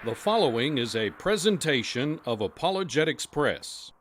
The following is a presentation of Apologetics Press.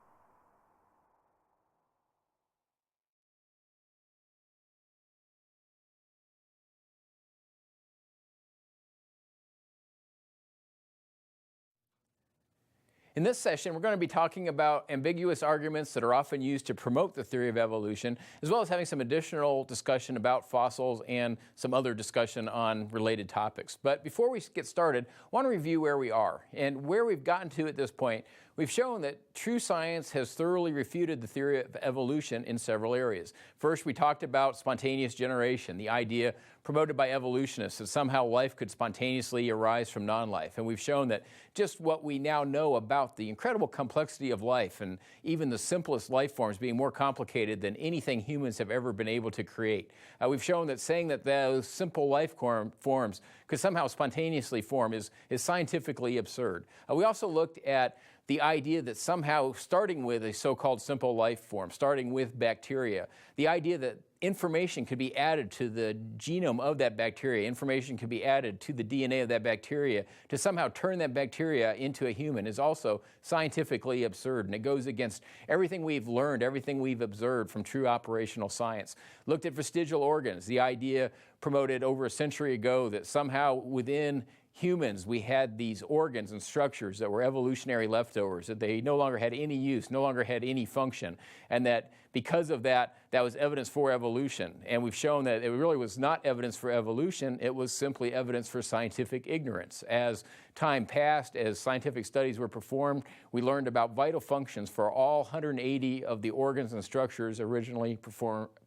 In this session, we're going to be talking about ambiguous arguments that are often used to promote the theory of evolution, as well as having some additional discussion about fossils and some other discussion on related topics. But before we get started, I want to review where we are and where we've gotten to at this point. We've shown that true science has thoroughly refuted the theory of evolution in several areas. First, we talked about spontaneous generation, the idea promoted by evolutionists that somehow life could spontaneously arise from non-life. And we've shown that just what we now know about the incredible complexity of life and even the simplest life forms being more complicated than anything humans have ever been able to create. We've shown that saying that those simple life forms could somehow spontaneously form is scientifically absurd. We also looked at the idea that somehow starting with a so-called simple life form, starting with bacteria, the idea that information could be added to the genome of that bacteria, information could be added to the DNA of that bacteria to somehow turn that bacteria into a human is also scientifically absurd, and it goes against everything we've learned, everything we've observed from true operational science. Looked at vestigial organs, the idea promoted over a century ago that somehow within humans, we had these organs and structures that were evolutionary leftovers, that they no longer had any use, no longer had any function, and that because of that, that was evidence for evolution. And we've shown that it really was not evidence for evolution, it was simply evidence for scientific ignorance. As time passed, as scientific studies were performed, we learned about vital functions for all 180 of the organs and structures originally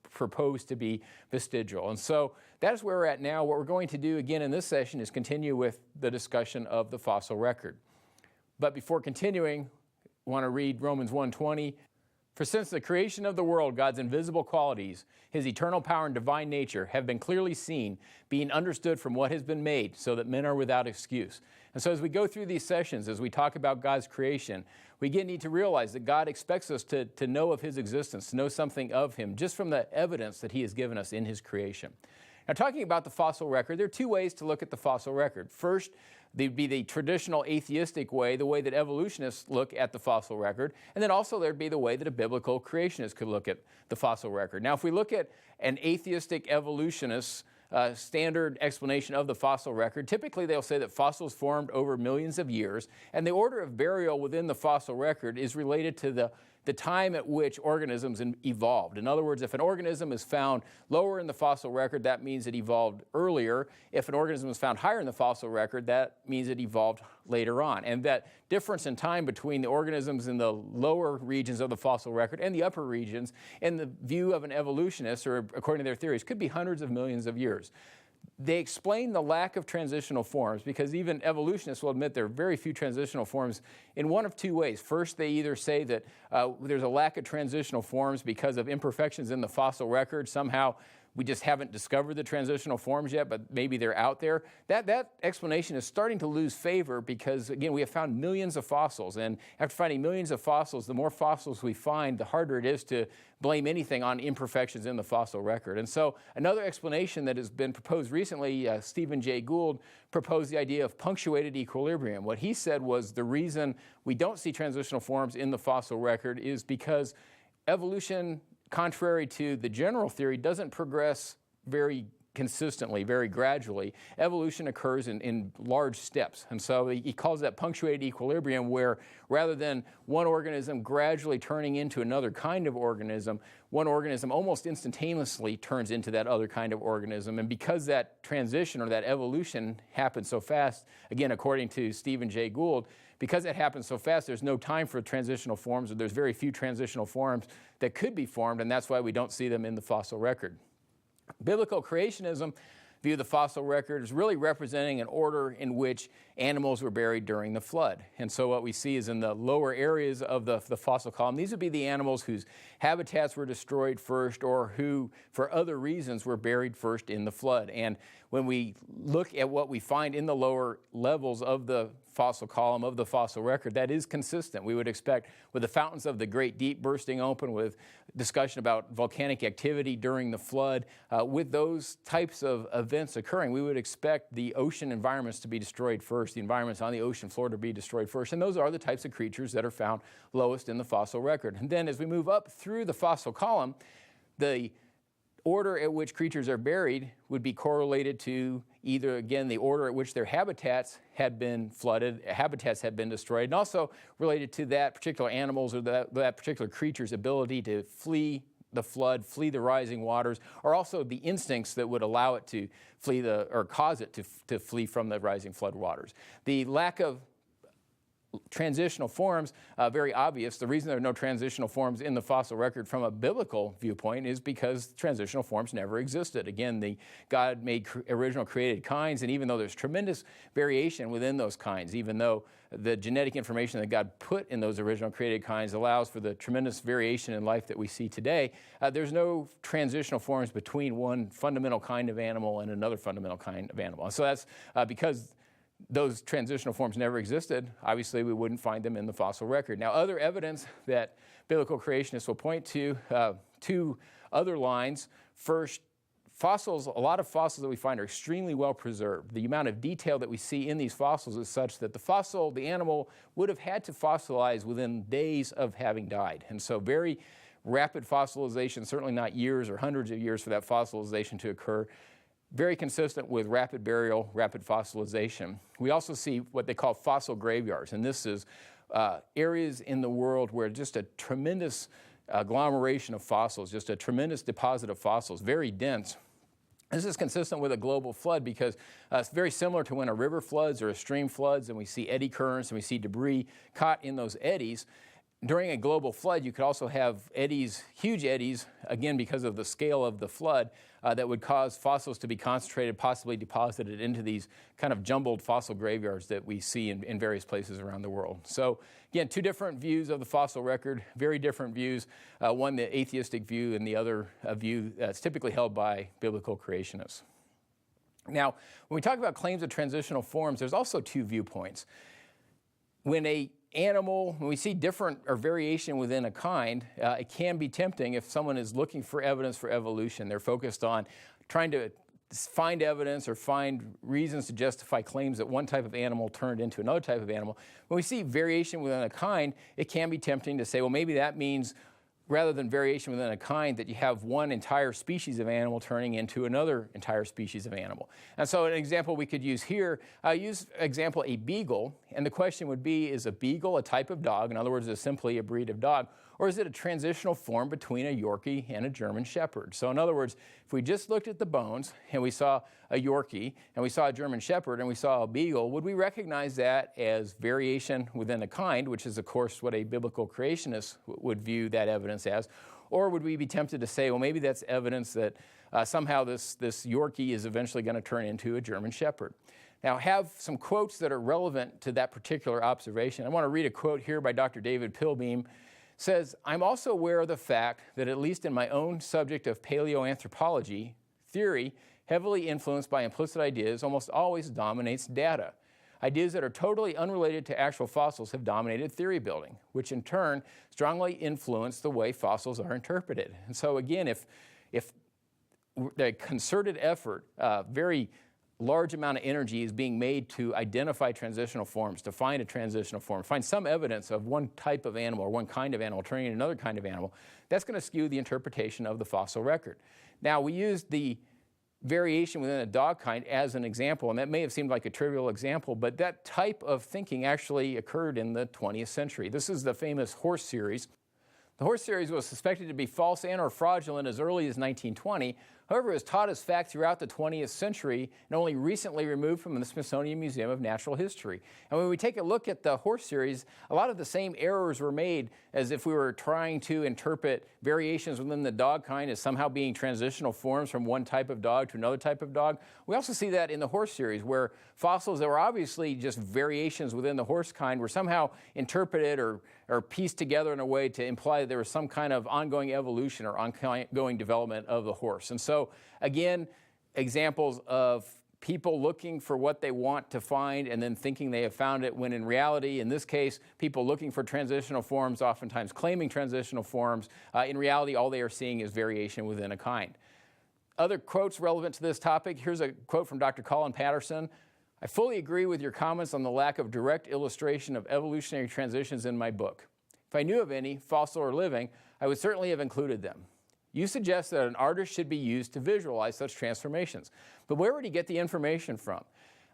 proposed to be vestigial. And so that is where we're at now. What we're going to do again in this session is continue with the discussion of the fossil record. But before continuing, I want to read Romans 1:20. For since the creation of the world, God's invisible qualities, his eternal power and divine nature have been clearly seen, being understood from what has been made, so that men are without excuse. And so as we go through these sessions, as we talk about God's creation, we need to realize that God expects us to know of his existence, to know something of him, just from the evidence that he has given us in his creation. Now, talking about the fossil record, there are two ways to look at the fossil record. First, there'd be the traditional atheistic way, the way that evolutionists look at the fossil record, and then also there'd be the way that a biblical creationist could look at the fossil record. Now, if we look at an atheistic evolutionist standard explanation of the fossil record, typically they'll say that fossils formed over millions of years, and the order of burial within the fossil record is related to the time at which organisms evolved. In other words, if an organism is found lower in the fossil record, that means it evolved earlier. If an organism is found higher in the fossil record, that means it evolved later on. And that difference in time between the organisms in the lower regions of the fossil record and the upper regions, in the view of an evolutionist, or according to their theories, could be hundreds of millions of years. They explain the lack of transitional forms because even evolutionists will admit there are very few transitional forms in one of two ways. First, they either say that there's a lack of transitional forms because of imperfections in the fossil record. Somehow we just haven't discovered the transitional forms yet, but maybe they're out there. That explanation is starting to lose favor because, again, we have found millions of fossils. And after finding millions of fossils, the more fossils we find, the harder it is to blame anything on imperfections in the fossil record. And so another explanation that has been proposed recently, Stephen Jay Gould proposed the idea of punctuated equilibrium. What he said was the reason we don't see transitional forms in the fossil record is because evolution, contrary to the general theory, doesn't progress very consistently, very gradually. Evolution occurs in large steps. And so he calls that punctuated equilibrium, where rather than one organism gradually turning into another kind of organism, one organism almost instantaneously turns into that other kind of organism. And because that transition or that evolution happens so fast, again, according to Stephen Jay Gould, because it happens so fast, there's no time for transitional forms, or there's very few transitional forms that could be formed, and that's why we don't see them in the fossil record. Biblical creationism view the fossil record as really representing an order in which animals were buried during the flood. And so what we see is in the lower areas of the fossil column, these would be the animals whose habitats were destroyed first or who, for other reasons, were buried first in the flood. And when we look at what we find in the lower levels of the fossil column of the fossil record, that is consistent. We would expect with the fountains of the great deep bursting open, with discussion about volcanic activity during the flood. With those types of events occurring, we would expect the ocean environments to be destroyed first, the environments on the ocean floor to be destroyed first, and those are the types of creatures that are found lowest in the fossil record. And then as we move up through the fossil column, the order at which creatures are buried would be correlated to either, again, the order at which their habitats had been flooded, habitats had been destroyed, and also related to that particular animal's or that particular creature's ability to flee the flood, flee the rising waters, or also the instincts that would allow it to flee or cause it to flee from the rising flood waters. The lack of transitional forms, very obvious. The reason there are no transitional forms in the fossil record from a biblical viewpoint is because transitional forms never existed. Again, God made original created kinds, and even though there's tremendous variation within those kinds, even though the genetic information that God put in those original created kinds allows for the tremendous variation in life that we see today, there's no transitional forms between one fundamental kind of animal and another fundamental kind of animal. And so that's because those transitional forms never existed. Obviously, we wouldn't find them in the fossil record. Now, other evidence that biblical creationists will point to, two other lines. First, fossils, a lot of fossils that we find are extremely well preserved. The amount of detail that we see in these fossils is such that the animal would have had to fossilize within days of having died. And so very rapid fossilization, certainly not years or hundreds of years for that fossilization to occur. Very consistent with rapid burial, rapid fossilization. We also see what they call fossil graveyards, and this is areas in the world where just a tremendous agglomeration of fossils, just a tremendous deposit of fossils, very dense. This is consistent with a global flood because it's very similar to when a river floods or a stream floods, and we see eddy currents and we see debris caught in those eddies. During a global flood, you could also have eddies, huge eddies, again because of the scale of the flood, that would cause fossils to be concentrated, possibly deposited into these kind of jumbled fossil graveyards that we see in various places around the world. So again, two different views of the fossil record, very different views, one the atheistic view and the other view that's typically held by biblical creationists. Now, when we talk about claims of transitional forms, there's also two viewpoints. When we see different or variation within a kind, it can be tempting if someone is looking for evidence for evolution. They're focused on trying to find evidence or find reasons to justify claims that one type of animal turned into another type of animal. When we see variation within a kind, it can be tempting to say, well, maybe that means rather than variation within a kind, that you have one entire species of animal turning into another entire species of animal. And so an example we could use here, example a beagle, and the question would be, is a beagle a type of dog? In other words, is it simply a breed of dog? Or is it a transitional form between a Yorkie and a German Shepherd? So in other words, if we just looked at the bones and we saw a Yorkie and we saw a German Shepherd and we saw a beagle, would we recognize that as variation within a kind, which is of course what a biblical creationist would view that evidence as? Or would we be tempted to say, well, maybe that's evidence that somehow this Yorkie is eventually going to turn into a German Shepherd? Now, I have some quotes that are relevant to that particular observation. I want to read a quote here by Dr. David Pilbeam. Says, I'm also aware of the fact that at least in my own subject of paleoanthropology, theory, heavily influenced by implicit ideas, almost always dominates data. Ideas that are totally unrelated to actual fossils have dominated theory building, which in turn strongly influence the way fossils are interpreted. And so again, if the concerted effort, very large amount of energy is being made to identify transitional forms, to find a transitional form, find some evidence of one type of animal or one kind of animal turning into another kind of animal, that's going to skew the interpretation of the fossil record. Now, we used the variation within a dog kind as an example, and that may have seemed like a trivial example, but that type of thinking actually occurred in the 20th century. This is the famous horse series. The horse series was suspected to be false and or fraudulent as early as 1920. However, it was taught as fact throughout the 20th century and only recently removed from the Smithsonian Museum of Natural History. And when we take a look at the horse series, a lot of the same errors were made as if we were trying to interpret variations within the dog kind as somehow being transitional forms from one type of dog to another type of dog. We also see that in the horse series, where fossils that were obviously just variations within the horse kind were somehow interpreted or pieced together in a way to imply that there was some kind of ongoing evolution or ongoing development of the horse. And so, again, examples of people looking for what they want to find and then thinking they have found it, when in reality, in this case, people looking for transitional forms, oftentimes claiming transitional forms, in reality, all they are seeing is variation within a kind. Other quotes relevant to this topic. Here's a quote from Dr. Colin Patterson. I fully agree with your comments on the lack of direct illustration of evolutionary transitions in my book. If I knew of any, fossil or living, I would certainly have included them. You suggest that an artist should be used to visualize such transformations. But where would he get the information from?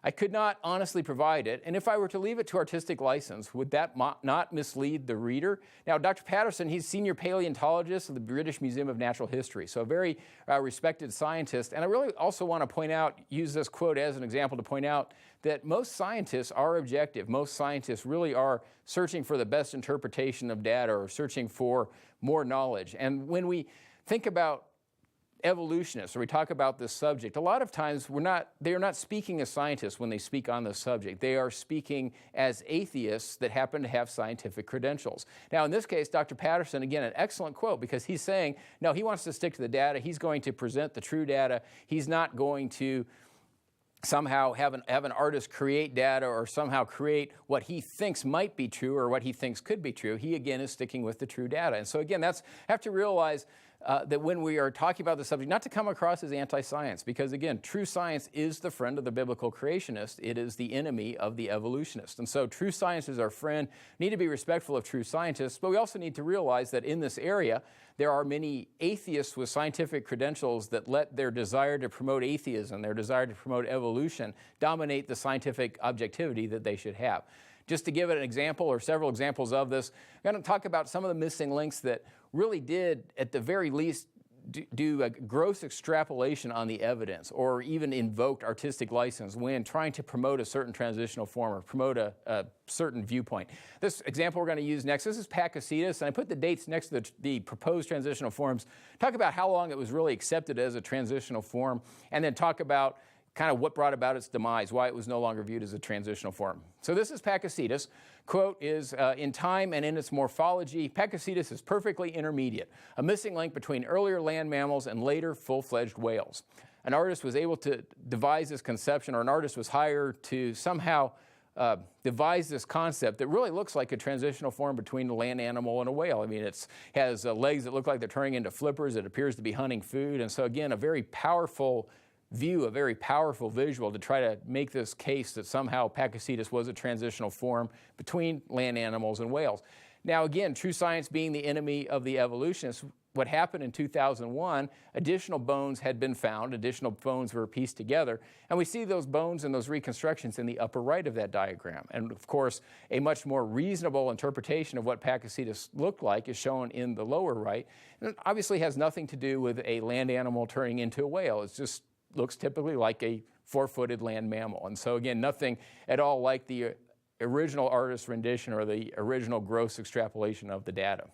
I could not honestly provide it, and if I were to leave it to artistic license, would that not mislead the reader? Now, Dr. Patterson, he's senior paleontologist of the British Museum of Natural History, so a very respected scientist. And I really also want to point out, use this quote as an example to point out that most scientists are objective. Most scientists really are searching for the best interpretation of data or searching for more knowledge. And when we think about evolutionists, or we talk about this subject, a lot of times they are not speaking as scientists when they speak on this subject. They are speaking as atheists that happen to have scientific credentials. Now, in this case, Dr. Patterson, again, an excellent quote, because he's saying, no, he wants to stick to the data. He's going to present the true data. He's not going to somehow have an artist create data or somehow create what he thinks might be true or what he thinks could be true. He, again, is sticking with the true data. And so, again, have to realize that when we are talking about the subject, not to come across as anti-science, because again, true science is the friend of the biblical creationist. It is the enemy of the evolutionist. And so true science is our friend. We need to be respectful of true scientists, but we also need to realize that in this area, there are many atheists with scientific credentials that let their desire to promote atheism, their desire to promote evolution, dominate the scientific objectivity that they should have. Just to give it an example or several examples of this, I'm going to talk about some of the missing links that really did, at the very least, do a gross extrapolation on the evidence or even invoked artistic license when trying to promote a certain transitional form or promote a certain viewpoint. This example we're going to use next, this is Pakicetus, and I put the dates next to the proposed transitional forms, talk about how long it was really accepted as a transitional form, and then talk about kind of what brought about its demise, why it was no longer viewed as a transitional form. So this is Pakicetus. Quote is, in time and in its morphology, Pakicetus is perfectly intermediate, a missing link between earlier land mammals and later full-fledged whales. An artist was able to devise this conception, or an artist was hired to somehow devise this concept that really looks like a transitional form between a land animal and a whale. I mean, it has legs that look like they're turning into flippers. It appears to be hunting food. And so, again, a very powerful view, a very powerful visual to try to make this case that somehow Pakicetus was a transitional form between land animals and whales. Now, again, true science being the enemy of the evolutionists, what happened in 2001, additional bones had been found, additional bones were pieced together, and we see those bones and those reconstructions in the upper right of that diagram. And of course, a much more reasonable interpretation of what Pakicetus looked like is shown in the lower right, and it obviously has nothing to do with a land animal turning into a whale. It's just looks typically like a four-footed land mammal. And so again, nothing at all like the original artist's rendition or the original gross extrapolation of the data.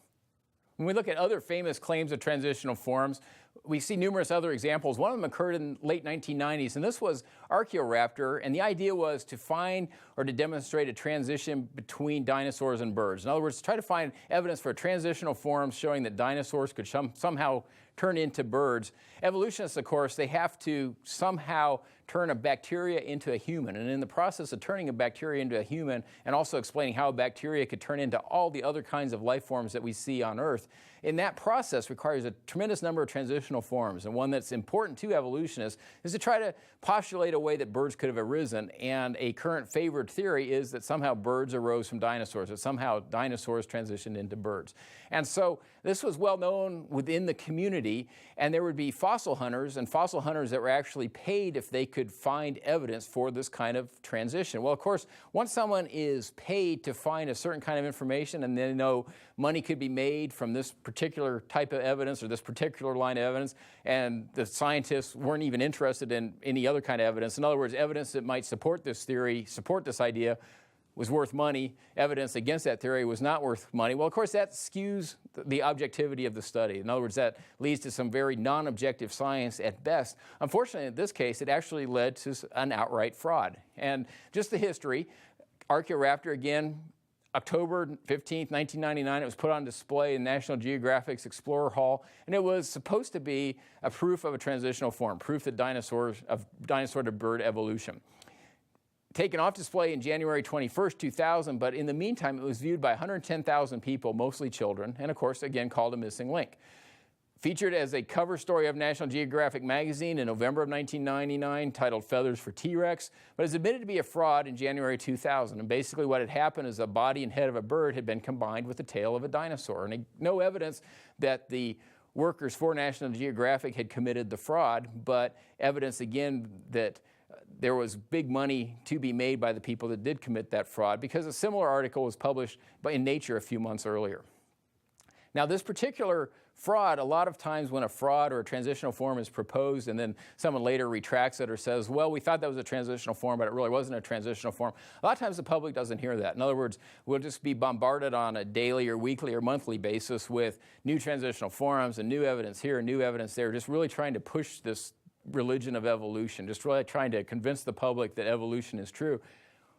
When we look at other famous claims of transitional forms, we see numerous other examples. One of them occurred in the late 1990s, and this was Archaeoraptor, and the idea was to find or to demonstrate a transition between dinosaurs and birds. In other words, to try to find evidence for transitional forms showing that dinosaurs could somehow turn into birds. Evolutionists, of course, they have to somehow turn a bacteria into a human. And in the process of turning a bacteria into a human and also explaining how a bacteria could turn into all the other kinds of life forms that we see on Earth, in that process requires a tremendous number of transitional forms. And one that's important to evolutionists is to try to postulate a way that birds could have arisen. And a current favored theory is that somehow birds arose from dinosaurs, that somehow dinosaurs transitioned into birds. And so this was well known within the community, and there would be fossil hunters that were actually paid if they could find evidence for this kind of transition. Well, of course, once someone is paid to find a certain kind of information and they know money could be made from this particular type of evidence or this particular line of evidence, and the scientists weren't even interested in any other kind of evidence. In other words, evidence that might support this theory, support this idea, was worth money. Evidence against that theory was not worth money. Well, of course, that skews the objectivity of the study. In other words, that leads to some very non-objective science at best. Unfortunately, in this case, it actually led to an outright fraud. And just the history, Archaeoraptor, again, October 15th, 1999. It was put on display in National Geographic's Explorer Hall, and it was supposed to be a proof of a transitional form, proof that dinosaur to bird evolution. Taken off display in January 21st, 2000, but in the meantime, it was viewed by 110,000 people, mostly children, and of course, again, called a missing link. Featured as a cover story of National Geographic magazine in November of 1999, titled Feathers for T-Rex, but is admitted to be a fraud in January 2000. And basically what had happened is the body and head of a bird had been combined with the tail of a dinosaur. And no evidence that the workers for National Geographic had committed the fraud, but evidence again that there was big money to be made by the people that did commit that fraud, because a similar article was published in Nature a few months earlier. Now, this particular fraud, a lot of times when a fraud or a transitional form is proposed and then someone later retracts it or says, well, we thought that was a transitional form, but it really wasn't a transitional form, a lot of times the public doesn't hear that. In other words, we'll just be bombarded on a daily or weekly or monthly basis with new transitional forms and new evidence here and new evidence there, just really trying to push this religion of evolution, just really trying to convince the public that evolution is true.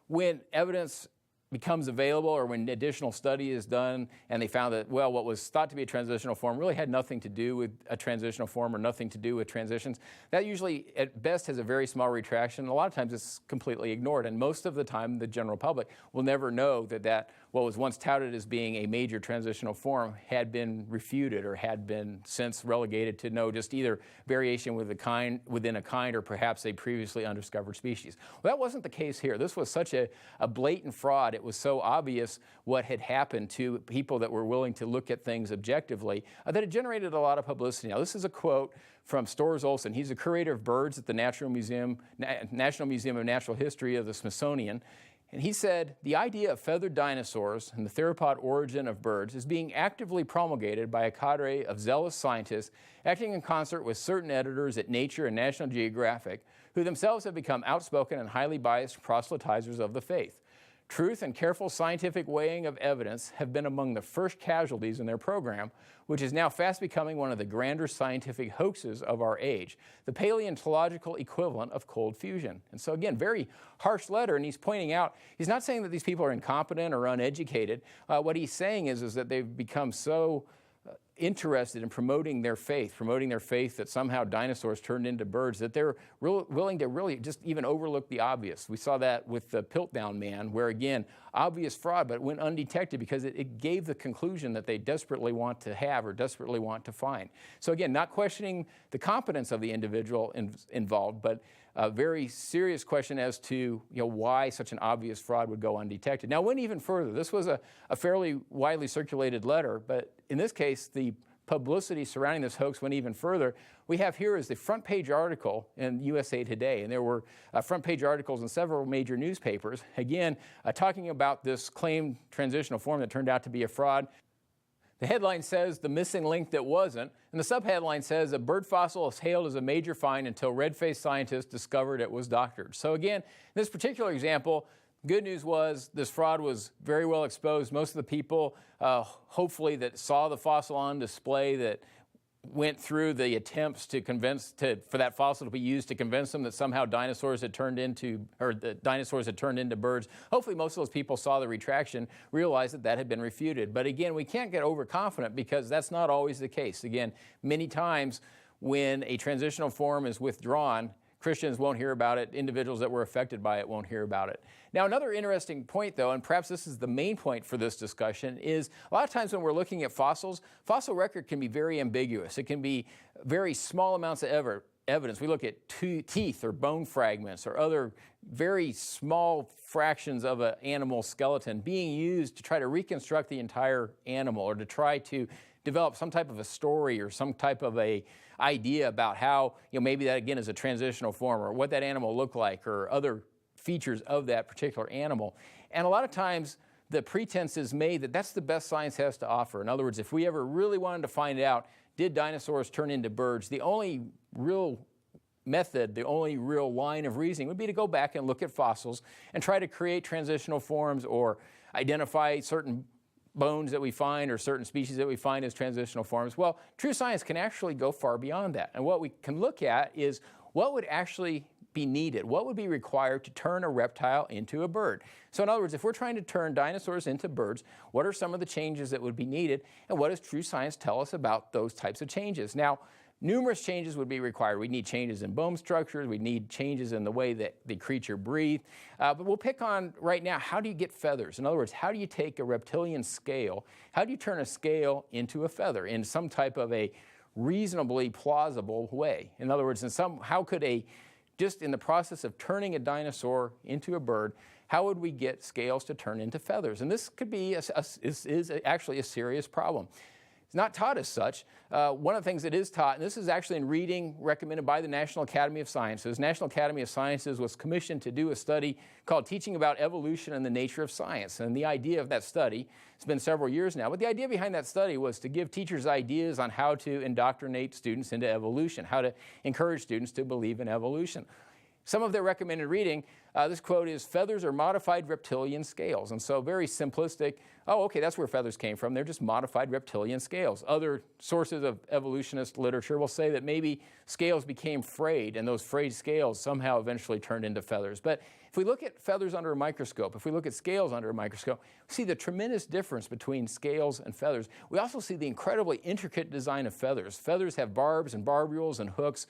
When evidence becomes available, or when additional study is done and they found that, well, what was thought to be a transitional form really had nothing to do with a transitional form or nothing to do with transitions, that usually at best has a very small retraction. A lot of times it's completely ignored, and most of the time the general public will never know that what was once touted as being a major transitional form had been refuted or had been since relegated to no, just either variation within a kind or perhaps a previously undiscovered species. Well, that wasn't the case here. This was such a blatant fraud. It was so obvious what had happened to people that were willing to look at things objectively that it generated a lot of publicity. Now, this is a quote from Storrs Olson. He's a curator of birds at the National Museum of Natural History of the Smithsonian. And he said, the idea of feathered dinosaurs and the theropod origin of birds is being actively promulgated by a cadre of zealous scientists acting in concert with certain editors at Nature and National Geographic, who themselves have become outspoken and highly biased proselytizers of the faith. Truth and careful scientific weighing of evidence have been among the first casualties in their program, which is now fast becoming one of the grander scientific hoaxes of our age, the paleontological equivalent of cold fusion. And so again, very harsh letter, and he's pointing out, he's not saying that these people are incompetent or uneducated. What he's saying is that they've become so interested in promoting their faith that somehow dinosaurs turned into birds, that they're willing to really just even overlook the obvious. We saw that with the Piltdown Man, where again, obvious fraud, but it went undetected because it gave the conclusion that they desperately want to have or desperately want to find. So again, not questioning the competence of the individual involved, but a very serious question as to why such an obvious fraud would go undetected. Now, it went even further. This was a fairly widely circulated letter, but in this case, the publicity surrounding this hoax went even further. We have here is the front page article in USA Today, and there were front page articles in several major newspapers, again, talking about this claimed transitional form that turned out to be a fraud. The headline says, the missing link that wasn't, and the subheadline says, a bird fossil is hailed as a major find until red-faced scientists discovered it was doctored. So again, in this particular example, good news was this fraud was very well exposed. Most of the people, hopefully, that saw the fossil on display, that went through the attempts for that fossil to be used to convince them that somehow dinosaurs had turned into birds. Hopefully most of those people saw the retraction, realized that had been refuted. But again, we can't get overconfident because that's not always the case. Again, many times when a transitional form is withdrawn, Christians won't hear about it. Individuals that were affected by it won't hear about it. Now, another interesting point, though, and perhaps this is the main point for this discussion, is a lot of times when we're looking at fossils, fossil record can be very ambiguous. It can be very small amounts of evidence. We look at teeth or bone fragments or other very small fractions of an animal skeleton being used to try to reconstruct the entire animal or to try to develop some type of a story or some type of a idea about how, maybe that again is a transitional form or what that animal looked like or other features of that particular animal. And a lot of times the pretense is made that that's the best science has to offer. In other words, if we ever really wanted to find out, did dinosaurs turn into birds, the only real method, the only real line of reasoning would be to go back and look at fossils and try to create transitional forms or identify certain bones that we find or certain species that we find as transitional forms. Well, true science can actually go far beyond that. And what we can look at is what would actually be needed? What would be required to turn a reptile into a bird? So in other words, if we're trying to turn dinosaurs into birds, what are some of the changes that would be needed, and what does true science tell us about those types of changes? Now, numerous changes would be required. We'd need changes in bone structures. We'd need changes in the way that the creature breathed. But we'll pick on right now, how do you get feathers? In other words, how do you take a reptilian scale? How do you turn a scale into a feather in some type of a reasonably plausible way? In other words, how could just in the process of turning a dinosaur into a bird, how would we get scales to turn into feathers? And this could be is actually a serious problem. It's not taught as such. One of the things that is taught, and this is actually in reading recommended by the National Academy of Sciences. National Academy of Sciences was commissioned to do a study called Teaching About Evolution and the Nature of Science. And the idea of that study, it's been several years now, but the idea behind that study was to give teachers ideas on how to indoctrinate students into evolution, how to encourage students to believe in evolution. Some of their recommended reading, this quote is, "Feathers are modified reptilian scales." And so very simplistic, oh, okay, that's where feathers came from. They're just modified reptilian scales. Other sources of evolutionist literature will say that maybe scales became frayed, and those frayed scales somehow eventually turned into feathers. But if we look at feathers under a microscope, if we look at scales under a microscope, we see the tremendous difference between scales and feathers. We also see the incredibly intricate design of feathers. Feathers have barbs and barbules and hooks,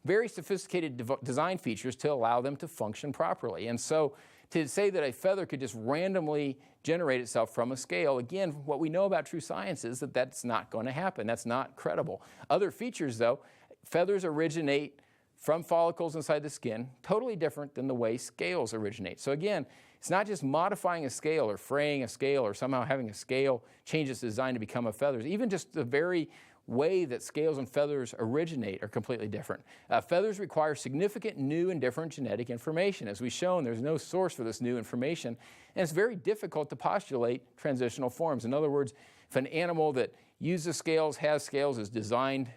very sophisticated design features to allow them to function properly. And so to say that a feather could just randomly generate itself from a scale, again, what we know about true science is that that's not going to happen. That's not credible. Other features, though, feathers originate from follicles inside the skin, totally different than the way scales originate. So again, it's not just modifying a scale or fraying a scale or somehow having a scale change its design to become a feather. Even just the very way that scales and feathers originate are completely different. Feathers require significant new and different genetic information. As we've shown, there's no source for this new information, and it's very difficult to postulate transitional forms. In other words, if an animal that uses scales, has scales, is designed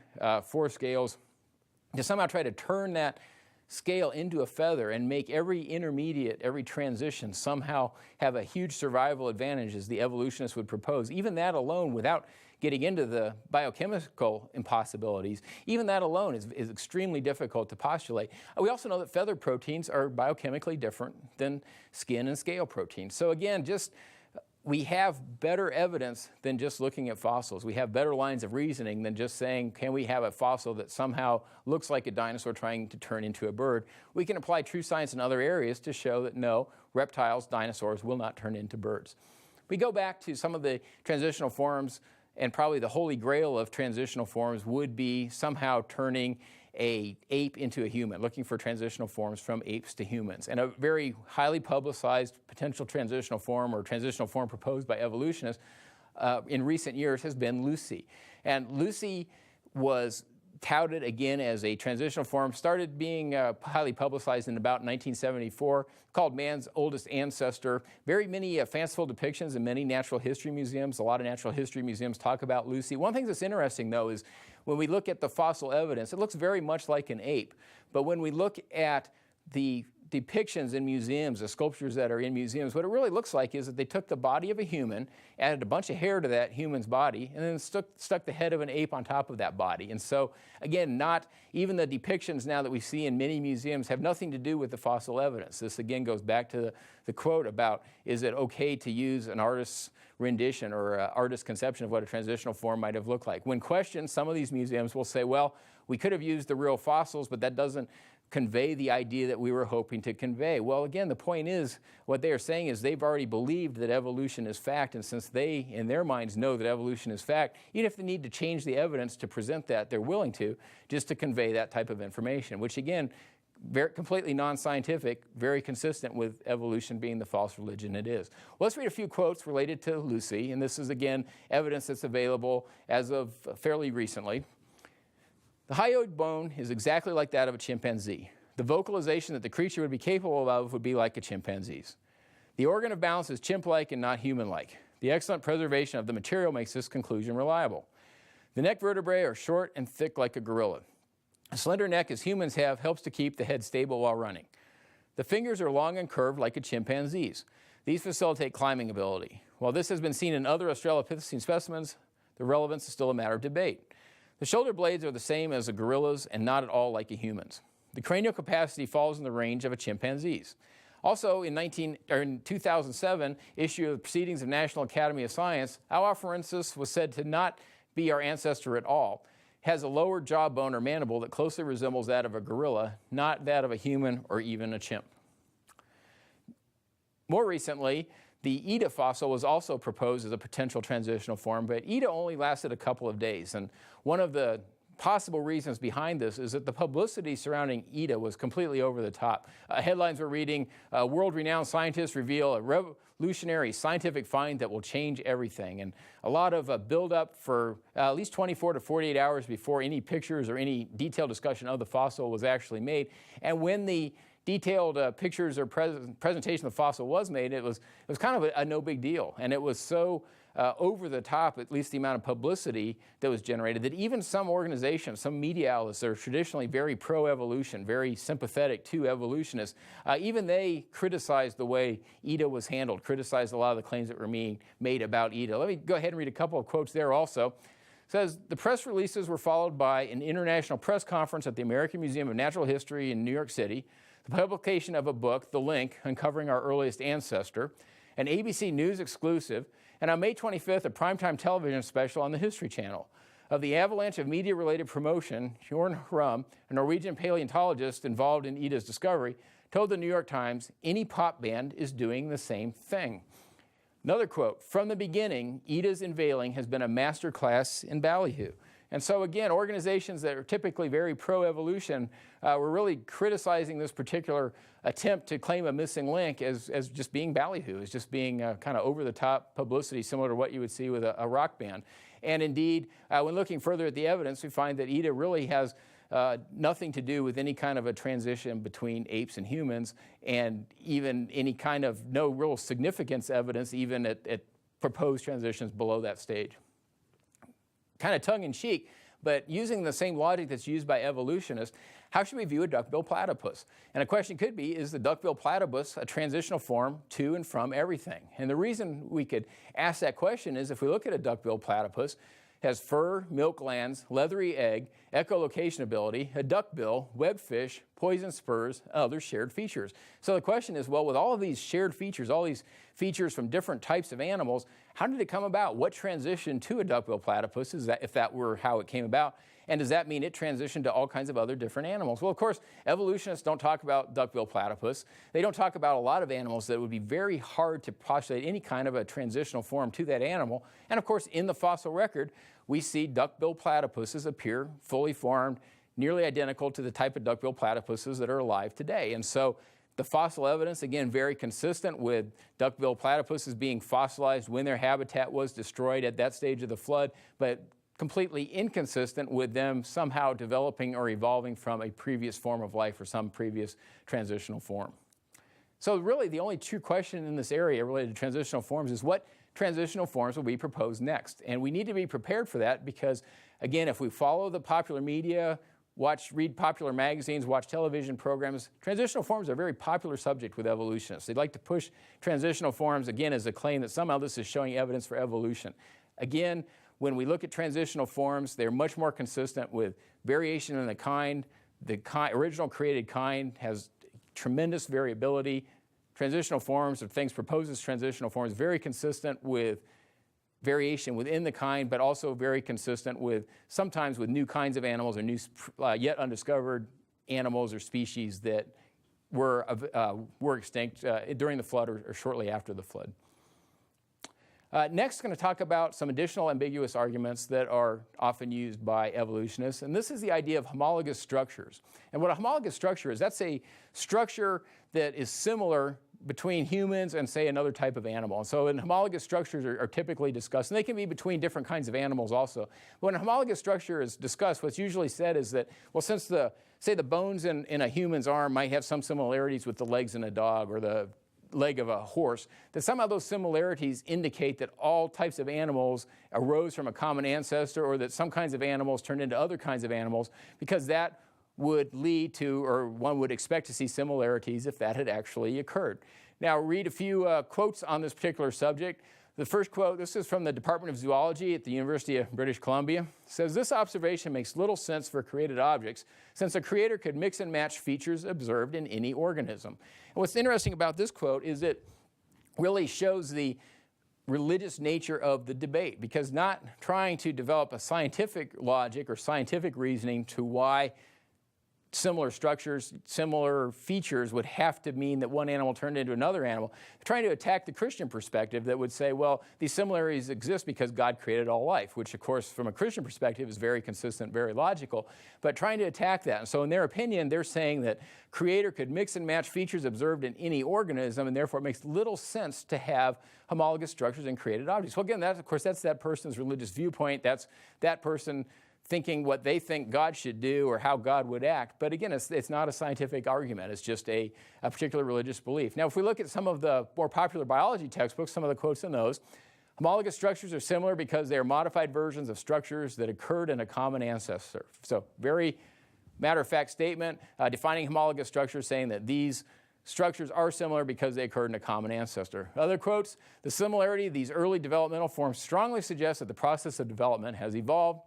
for scales, to somehow try to turn that scale into a feather and make every intermediate, every transition somehow have a huge survival advantage, as the evolutionists would propose, even that alone, without getting into the biochemical impossibilities, even that alone is extremely difficult to postulate. We also know that feather proteins are biochemically different than skin and scale proteins. So again, we have better evidence than just looking at fossils. We have better lines of reasoning than just saying, can we have a fossil that somehow looks like a dinosaur trying to turn into a bird? We can apply true science in other areas to show that no, reptiles, dinosaurs will not turn into birds. We go back to some of the transitional forms, and probably the holy grail of transitional forms would be somehow turning an ape into a human, looking for transitional forms from apes to humans. And a very highly publicized potential transitional form or transitional form proposed by evolutionists in recent years has been Lucy. And Lucy was touted again as a transitional form, started being highly publicized in about 1974, called man's oldest ancestor. Very many fanciful depictions in many natural history museums. A lot of natural history museums talk about Lucy. One thing that's interesting, though, is when we look at the fossil evidence, it looks very much like an ape. But when we look at the depictions in museums, the sculptures that are in museums, what it really looks like is that they took the body of a human, added a bunch of hair to that human's body, and then stuck the head of an ape on top of that body. And so, again, not even the depictions now that we see in many museums have nothing to do with the fossil evidence. This, again, goes back to the quote about, is it okay to use an artist's rendition or an artist's conception of what a transitional form might have looked like? When questioned, some of these museums will say, well, we could have used the real fossils, but that doesn't convey the idea that we were hoping to convey. Well, again, the point is, what they are saying is they've already believed that evolution is fact, and since they, in their minds, know that evolution is fact, even if they need to change the evidence to present that, they're willing to, just to convey that type of information, which, again, completely non-scientific, very consistent with evolution being the false religion it is. Well, let's read a few quotes related to Lucy, and this is, again, evidence that's available as of fairly recently. The hyoid bone is exactly like that of a chimpanzee. The vocalization that the creature would be capable of would be like a chimpanzee's. The organ of balance is chimp-like and not human-like. The excellent preservation of the material makes this conclusion reliable. The neck vertebrae are short and thick like a gorilla. A slender neck, as humans have, helps to keep the head stable while running. The fingers are long and curved like a chimpanzee's. These facilitate climbing ability. While this has been seen in other Australopithecine specimens, the relevance is still a matter of debate. The shoulder blades are the same as a gorilla's and not at all like a human's. The cranial capacity falls in the range of a chimpanzee's. Also, in 2007 issue of Proceedings of National Academy of Science, Allophrensis was said to not be our ancestor at all. It has a lower jawbone or mandible that closely resembles that of a gorilla, not that of a human or even a chimp. More recently, the Ida fossil was also proposed as a potential transitional form, but Ida only lasted a couple of days. And one of the possible reasons behind this is that the publicity surrounding Ida was completely over the top. Headlines were reading, world-renowned scientists reveal a revolutionary scientific find that will change everything. And a lot of build-up for at least 24 to 48 hours before any pictures or any detailed discussion of the fossil was actually made. And when the detailed pictures or presentation of the fossil was made, it was kind of a no big deal. And it was so over the top, at least the amount of publicity that was generated, that even some organizations, some media outlets that are traditionally very pro-evolution, very sympathetic to evolutionists, even they criticized the way Ida was handled, criticized a lot of the claims that were being made about Ida. Let me go ahead and read a couple of quotes there also. It says, the press releases were followed by an international press conference at the American Museum of Natural History in New York City, the publication of a book, The Link, Uncovering Our Earliest Ancestor, an ABC News exclusive, and on May 25th, a primetime television special on the History Channel. Of the avalanche of media-related promotion, Jorn Hrum, a Norwegian paleontologist involved in Ida's discovery, told the New York Times, any pop band is doing the same thing. Another quote, from the beginning, Ida's unveiling has been a master class in ballyhoo. And so again, organizations that are typically very pro-evolution were really criticizing this particular attempt to claim a missing link as just being ballyhoo, as just being kind of over-the-top publicity, similar to what you would see with a rock band. And indeed, when looking further at the evidence, we find that Ida really has nothing to do with any kind of a transition between apes and humans, and even any kind of no real significance evidence even at proposed transitions below that stage. Kind of tongue-in-cheek, but using the same logic that's used by evolutionists, how should we view a duckbill platypus? And a question could be, is the duckbill platypus a transitional form to and from everything? And the reason we could ask that question is if we look at a duckbill platypus, it has fur, milk glands, leathery egg, echolocation ability, a duckbill, webbed fish, poison spurs, and other shared features. So the question is, well, with all of these shared features, all these features from different types of animals, how did it come about? What transitioned to a duckbill platypus, is that, if that were how it came about? And does that mean it transitioned to all kinds of other different animals? Well, of course, evolutionists don't talk about duckbill platypus. They don't talk about a lot of animals that would be very hard to postulate any kind of a transitional form to that animal. And of course, in the fossil record, we see duckbill platypuses appear fully formed, nearly identical to the type of duckbill platypuses that are alive today. And so the fossil evidence, again, very consistent with duckbill platypuses being fossilized when their habitat was destroyed at that stage of the flood, but completely inconsistent with them somehow developing or evolving from a previous form of life or some previous transitional form. So really the only true question in this area related to transitional forms is what transitional forms will be proposed next. And we need to be prepared for that because, again, if we follow the popular media, read popular magazines, watch television programs, transitional forms are a very popular subject with evolutionists. They'd like to push transitional forms, again, as a claim that somehow this is showing evidence for evolution. Again, when we look at transitional forms, they're much more consistent with variation in the kind. The original created kind has tremendous variability. Transitional forms, or things proposed as transitional forms, very consistent with variation within the kind, but also very consistent with sometimes with new kinds of animals or new yet undiscovered animals or species that were extinct during the flood or shortly after the flood. Next, I'm going to talk about some additional ambiguous arguments that are often used by evolutionists, and this is the idea of homologous structures. And what a homologous structure is, that's a structure that is similar between humans and, say, another type of animal. And so homologous structures are typically discussed, and they can be between different kinds of animals also. When a homologous structure is discussed, what's usually said is that, well, since the bones in a human's arm might have some similarities with the legs in a dog or the leg of a horse, that somehow those similarities indicate that all types of animals arose from a common ancestor, or that some kinds of animals turned into other kinds of animals, because that would lead to, or one would expect to see similarities if that had actually occurred. Now, read a few quotes on this particular subject. The first quote, this is from the Department of Zoology at the University of British Columbia, says, "This observation makes little sense for created objects, since a creator could mix and match features observed in any organism." And what's interesting about this quote is it really shows the religious nature of the debate, because not trying to develop a scientific logic or scientific reasoning to why similar structures, similar features would have to mean that one animal turned into another animal. They're trying to attack the Christian perspective that would say, well, these similarities exist because God created all life, which of course from a Christian perspective is very consistent, very logical, but trying to attack that. And so in their opinion, they're saying that creator could mix and match features observed in any organism, and therefore it makes little sense to have homologous structures in created objects. Well, again, that's that person's religious viewpoint. That's that person thinking what they think God should do or how God would act. But again, it's not a scientific argument. It's just a particular religious belief. Now, if we look at some of the more popular biology textbooks, some of the quotes in those, homologous structures are similar because they are modified versions of structures that occurred in a common ancestor. So very matter-of-fact statement defining homologous structures, saying that these structures are similar because they occurred in a common ancestor. Other quotes, the similarity of these early developmental forms strongly suggests that the process of development has evolved.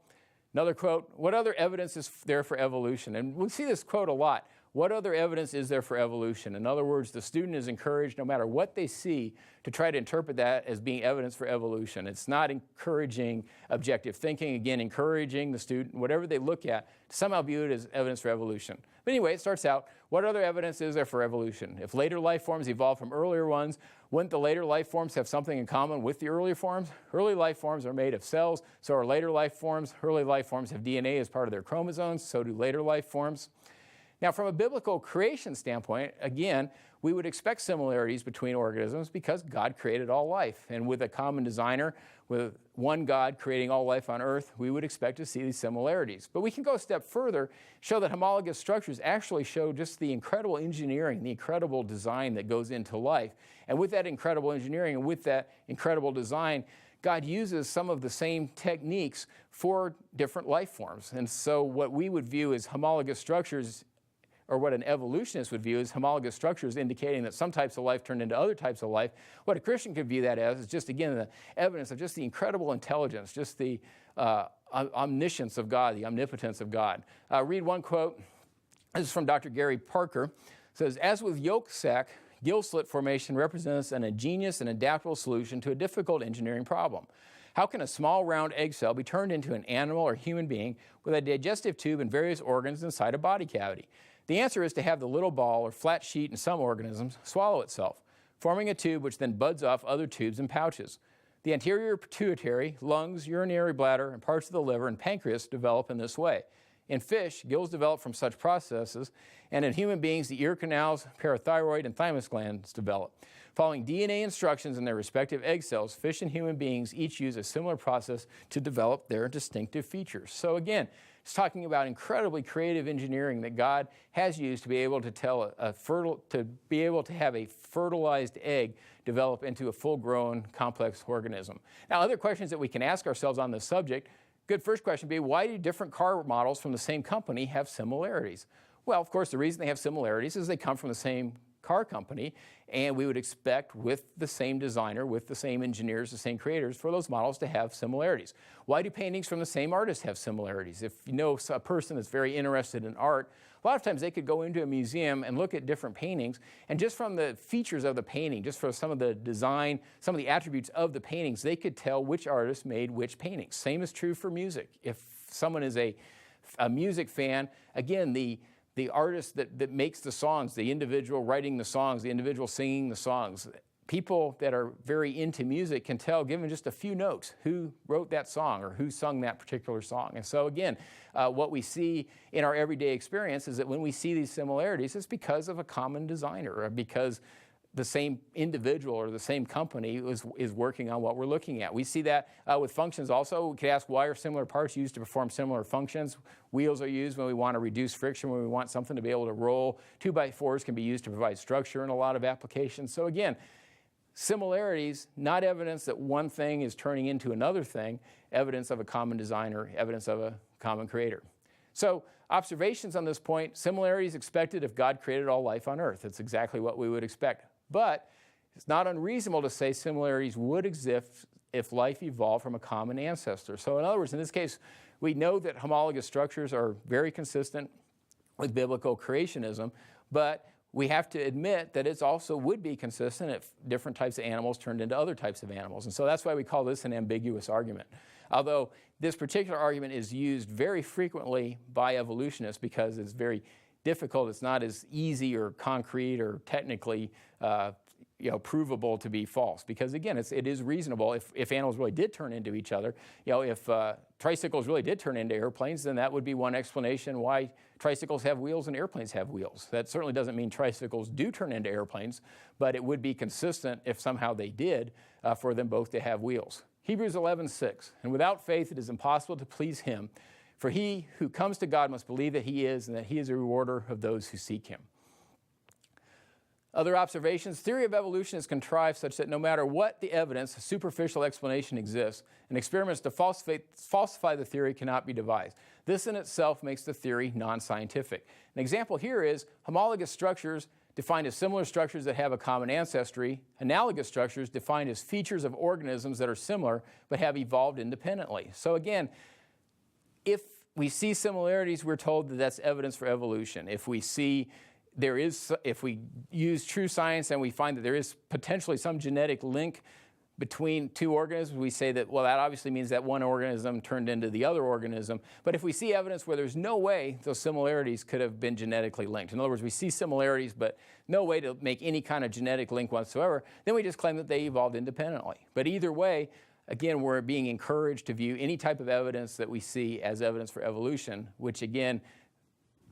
Another quote, what other evidence is there for evolution? And we see this quote a lot. What other evidence is there for evolution? In other words, the student is encouraged, no matter what they see, to try to interpret that as being evidence for evolution. It's not encouraging objective thinking, again, encouraging the student, whatever they look at, to somehow view it as evidence for evolution. But anyway, it starts out, what other evidence is there for evolution? If later life forms evolved from earlier ones, wouldn't the later life forms have something in common with the earlier forms? Early life forms are made of cells, so are later life forms. Early life forms have DNA as part of their chromosomes, so do later life forms. Now, from a biblical creation standpoint, again, we would expect similarities between organisms because God created all life. And with a common designer, with one God creating all life on earth, we would expect to see these similarities. But we can go a step further, show that homologous structures actually show just the incredible engineering, the incredible design that goes into life. And with that incredible engineering and with that incredible design, God uses some of the same techniques for different life forms. And so what we would view as homologous structures, or what an evolutionist would view as homologous structures indicating that some types of life turned into other types of life, what a Christian could view that as is just, again, the evidence of just the incredible intelligence, just the omniscience of God, the omnipotence of God. Read one quote. This is from Dr. Gary Parker. It says, as with yolk sac, gill slit formation represents an ingenious and adaptable solution to a difficult engineering problem. How can a small round egg cell be turned into an animal or human being with a digestive tube and various organs inside a body cavity? The answer is to have the little ball or flat sheet in some organisms swallow itself, forming a tube which then buds off other tubes and pouches. The anterior pituitary, lungs, urinary bladder, and parts of the liver and pancreas develop in this way. In fish, gills develop from such processes, and in human beings, the ear canals, parathyroid, and thymus glands develop. Following DNA instructions in their respective egg cells, fish and human beings each use a similar process to develop their distinctive features. So again, it's talking about incredibly creative engineering that God has used to be able to have a fertilized egg develop into a full-grown, complex organism. Now, other questions that we can ask ourselves on this subject, good first question would be, why do different car models from the same company have similarities? Well, of course, the reason they have similarities is they come from the same car company, and we would expect with the same designer, with the same engineers, the same creators, for those models to have similarities. Why do paintings from the same artist have similarities? If you know a person that's very interested in art, a lot of times they could go into a museum and look at different paintings, and just from the features of the painting, just for some of the design, some of the attributes of the paintings, they could tell which artist made which paintings. Same is true for music. If someone is a music fan, again, the artist that makes the songs, the individual writing the songs, the individual singing the songs, people that are very into music can tell, given just a few notes, who wrote that song or who sung that particular song. And so again, what we see in our everyday experience is that when we see these similarities, it's because of a common designer, or because the same individual or the same company is working on what we're looking at. We see that with functions also. We could ask, why are similar parts used to perform similar functions? Wheels are used when we want to reduce friction, when we want something to be able to roll. 2x4s can be used to provide structure in a lot of applications. So again, similarities, not evidence that one thing is turning into another thing, evidence of a common designer, evidence of a common creator. So observations on this point, similarities expected if God created all life on earth. That's exactly what we would expect. But it's not unreasonable to say similarities would exist if life evolved from a common ancestor. So in other words, in this case, we know that homologous structures are very consistent with biblical creationism, but we have to admit that it also would be consistent if different types of animals turned into other types of animals. And so that's why we call this an ambiguous argument. Although this particular argument is used very frequently by evolutionists because it's very difficult. It's not as easy or concrete or technically provable to be false. Because again, it is reasonable if animals really did turn into each other. If tricycles really did turn into airplanes, then that would be one explanation why tricycles have wheels and airplanes have wheels. That certainly doesn't mean tricycles do turn into airplanes, but it would be consistent if somehow they did for them both to have wheels. Hebrews 11:6, and without faith it is impossible to please him, for he who comes to God must believe that he is, and that he is a rewarder of those who seek him. Other observations: theory of evolution is contrived such that no matter what the evidence, a superficial explanation exists, and experiments to falsify the theory cannot be devised. This in itself makes the theory non-scientific. An example here is homologous structures defined as similar structures that have a common ancestry, analogous structures defined as features of organisms that are similar but have evolved independently. So again, if we see similarities, we're told that that's evidence for evolution. If we use true science and we find that there is potentially some genetic link between two organisms, we say that, well, that obviously means that one organism turned into the other organism. But if we see evidence where there's no way those similarities could have been genetically linked, in other words, we see similarities but no way to make any kind of genetic link whatsoever, then we just claim that they evolved independently. But either way, again, we're being encouraged to view any type of evidence that we see as evidence for evolution, which again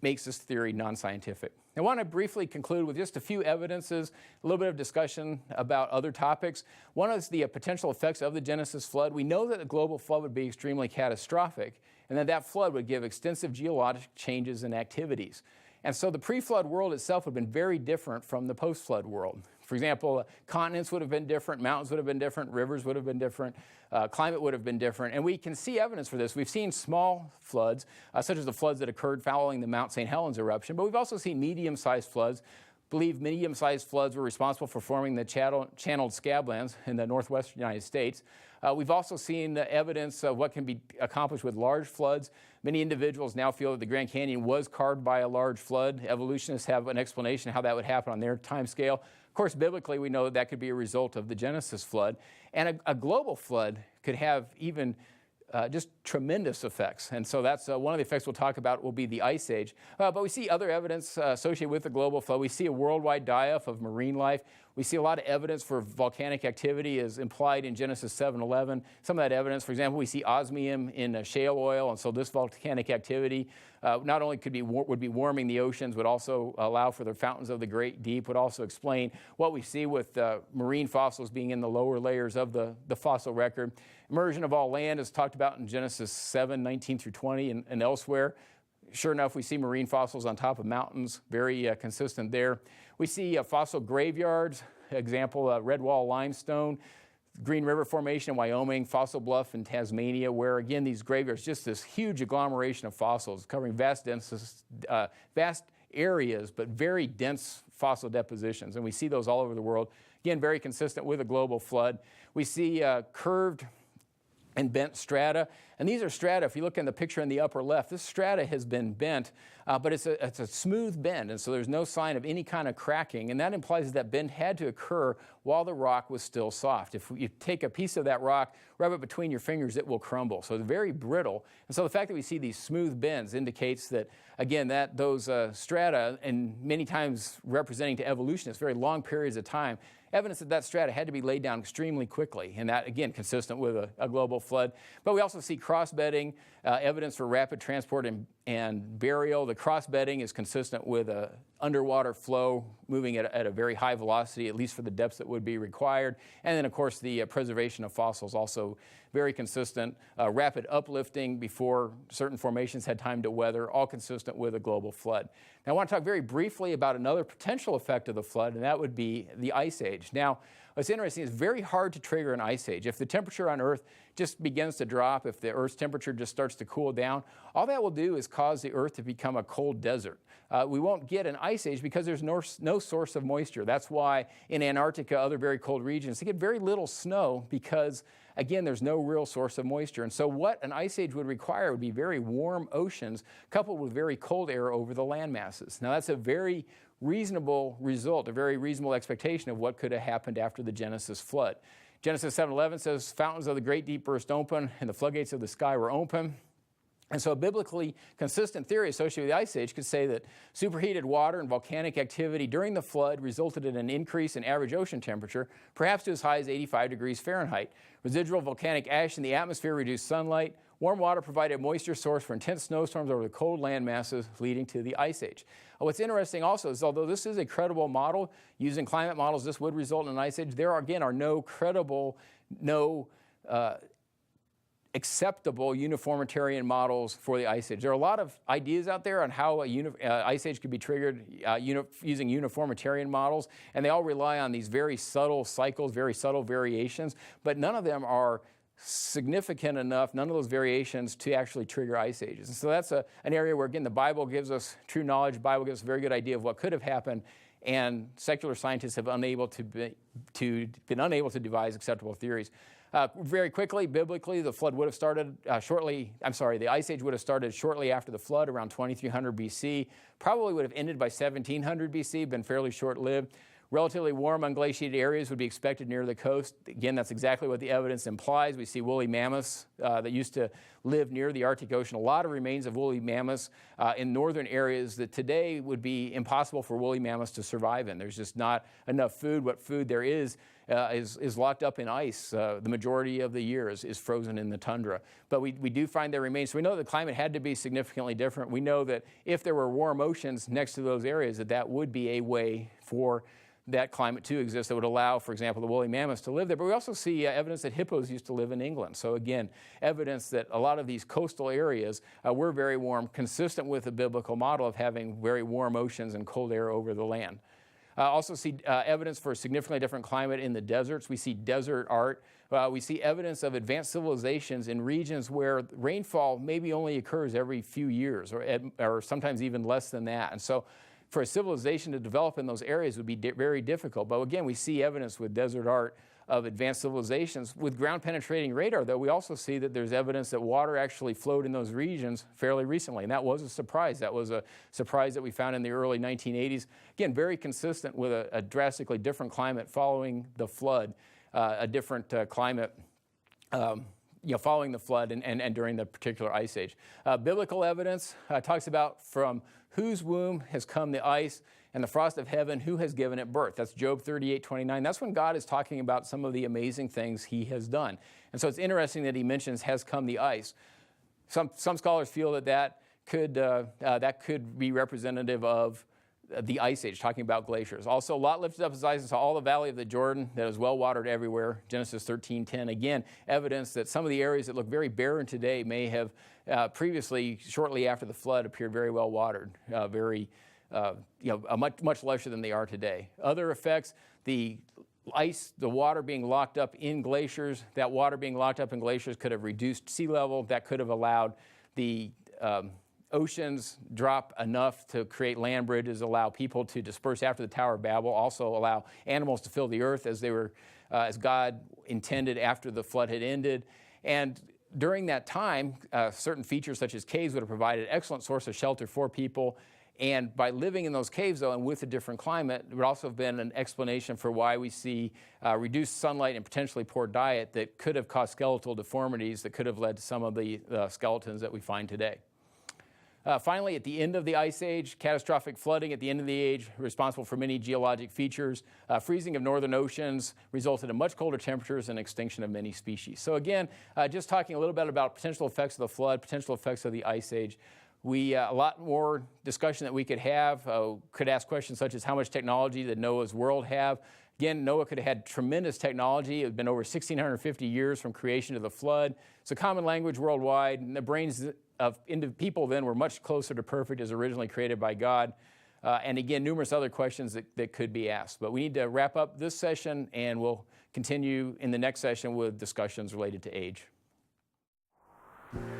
makes this theory non-scientific. I want to briefly conclude with just a few evidences, a little bit of discussion about other topics. One is the potential effects of the Genesis flood. We know that the global flood would be extremely catastrophic, and that flood would give extensive geologic changes and activities. And so the pre-flood world itself would have been very different from the post-flood world. For example, continents would have been different, mountains would have been different, rivers would have been different, climate would have been different. And we can see evidence for this. We've seen small floods, such as the floods that occurred following the Mount St. Helens eruption, but we've also seen medium-sized floods. Believe medium-sized floods were responsible for forming the channeled scablands in the northwestern United States. We've also seen evidence of what can be accomplished with large floods. Many individuals now feel that the Grand Canyon was carved by a large flood. Evolutionists have an explanation how that would happen on their time scale. Of course, biblically, we know that that could be a result of the Genesis flood. And a global flood could have even just tremendous effects. And so that's one of the effects we'll talk about will be the Ice Age. But we see other evidence associated with the global flood. We see a worldwide die-off of marine life. We see a lot of evidence for volcanic activity as implied in Genesis 7:11. Some of that evidence, for example, we see osmium in shale oil, and so this volcanic activity not only would be warming the oceans, would also allow for the fountains of the great deep, would also explain what we see with marine fossils being in the lower layers of the fossil record. Immersion of all land is talked about in Genesis 7:19 through 20 and elsewhere. Sure enough, we see marine fossils on top of mountains, very consistent there. We see fossil graveyards, example, Red Wall limestone, Green River Formation in Wyoming, Fossil Bluff in Tasmania, where again, these graveyards, just this huge agglomeration of fossils covering vast areas, but very dense fossil depositions. And we see those all over the world. Again, very consistent with a global flood. We see curved and bent strata. And these are strata, if you look in the picture in the upper left, this strata has been bent, but it's a smooth bend, and so there's no sign of any kind of cracking, and that implies that bend had to occur while the rock was still soft. If you take a piece of that rock, rub it between your fingers, it will crumble. So it's very brittle. And so the fact that we see these smooth bends indicates that, again, that those strata, and many times representing to evolutionists very long periods of time, evidence that strata had to be laid down extremely quickly, and that, again, consistent with a global flood. But we also see cross-bedding, evidence for rapid transport and burial. The cross-bedding is consistent with an underwater flow moving at a very high velocity, at least for the depths that would be required. And then, of course, the preservation of fossils, also very consistent. Rapid uplifting before certain formations had time to weather, all consistent with a global flood. Now, I want to talk very briefly about another potential effect of the flood, and that would be the Ice Age. Now, what's interesting is it's very hard to trigger an ice age. If the temperature on Earth just begins to drop, if the Earth's temperature just starts to cool down, all that will do is cause the Earth to become a cold desert. we won't get an ice age because there's no source of moisture. That's why in Antarctica, other very cold regions, they get very little snow because, again, there's no real source of moisture. And so what an ice age would require would be very warm oceans coupled with very cold air over the land masses. Now, that's a very reasonable result, a very reasonable expectation of what could have happened after the Genesis flood. Genesis 7:11 says, fountains of the great deep burst open, and the floodgates of the sky were open. And so a biblically consistent theory associated with the Ice Age could say that superheated water and volcanic activity during the flood resulted in an increase in average ocean temperature, perhaps to as high as 85 degrees Fahrenheit. Residual volcanic ash in the atmosphere reduced sunlight. Warm water provided a moisture source for intense snowstorms over the cold land masses, leading to the Ice Age. What's interesting also is, although this is a credible model, using climate models, this would result in an Ice Age, there are no credible, acceptable uniformitarian models for the Ice Age. There are a lot of ideas out there on how Ice Age could be triggered using uniformitarian models, and they all rely on these very subtle cycles, very subtle variations, but none of them are significant enough, none of those variations, to actually trigger Ice Ages. And so that's an area where, again, the Bible gives us true knowledge, the Bible gives us a very good idea of what could have happened, and secular scientists have been unable to devise acceptable theories. Very quickly, biblically, the flood would have started the Ice Age would have started shortly after the flood, around 2300 BC. Probably would have ended by 1700 BC, been fairly short-lived. Relatively warm, unglaciated areas would be expected near the coast. Again, that's exactly what the evidence implies. We see woolly mammoths that used to live near the Arctic Ocean. A lot of remains of woolly mammoths in northern areas that today would be impossible for woolly mammoths to survive in. There's just not enough food. What food there is locked up in ice. The majority of the year is frozen in the tundra. But we do find there remains. So we know the climate had to be significantly different. We know that if there were warm oceans next to those areas, that would be a way for that climate to exist that would allow, for example, the woolly mammoths to live there. But we also see evidence that hippos used to live in England. So again, evidence that a lot of these coastal areas were very warm, consistent with the biblical model of having very warm oceans and cold air over the land. Also see evidence for a significantly different climate in the deserts. We see desert art. We see evidence of advanced civilizations in regions where rainfall maybe only occurs every few years or sometimes even less than that. And so for a civilization to develop in those areas would be very difficult. But again, we see evidence with desert art of advanced civilizations. With ground-penetrating radar, though, we also see that there's evidence that water actually flowed in those regions fairly recently, and that was a surprise. That was a surprise that we found in the early 1980s. Again, very consistent with a drastically different climate following the flood, a different climate following the flood and during the particular Ice Age. Biblical evidence talks about from whose womb has come the ice and the frost of heaven, who has given it birth. That's Job 38:29. That's when God is talking about some of the amazing things he has done. And so it's interesting that he mentions has come the ice. Some scholars feel that could be representative of the Ice Age, talking about glaciers. Also, Lot lifted up his eyes and saw all the valley of the Jordan that is well watered everywhere. Genesis 13:10. Again, evidence that some of the areas that look very barren today may have previously, shortly after the flood, appeared very well watered, much lesser than they are today. Other effects: the ice, the water being locked up in glaciers. That water being locked up in glaciers could have reduced sea level. That could have allowed the oceans drop enough to create land bridges, allow people to disperse after the Tower of Babel, also allow animals to fill the earth as God intended after the flood had ended. And during that time, certain features such as caves would have provided an excellent source of shelter for people. And by living in those caves, though, and with a different climate, it would also have been an explanation for why we see reduced sunlight and potentially poor diet that could have caused skeletal deformities that could have led to some of the skeletons that we find today. Finally, at the end of the Ice Age, catastrophic flooding at the end of the age, responsible for many geologic features. Freezing of northern oceans resulted in much colder temperatures and extinction of many species. So again, just talking a little bit about potential effects of the flood, potential effects of the Ice Age. A lot more discussion that we could have. Could ask questions such as how much technology did Noah's world have? Again, Noah could have had tremendous technology. It had been over 1,650 years from creation to the flood. It's a common language worldwide, and the brains of people then were much closer to perfect as originally created by God. And again, numerous other questions that could be asked. But we need to wrap up this session, and we'll continue in the next session with discussions related to age.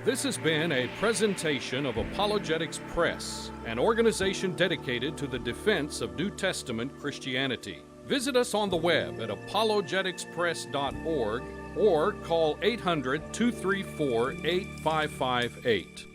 This has been a presentation of Apologetics Press, an organization dedicated to the defense of New Testament Christianity. Visit us on the web at apologeticspress.org or call 800-234-8558.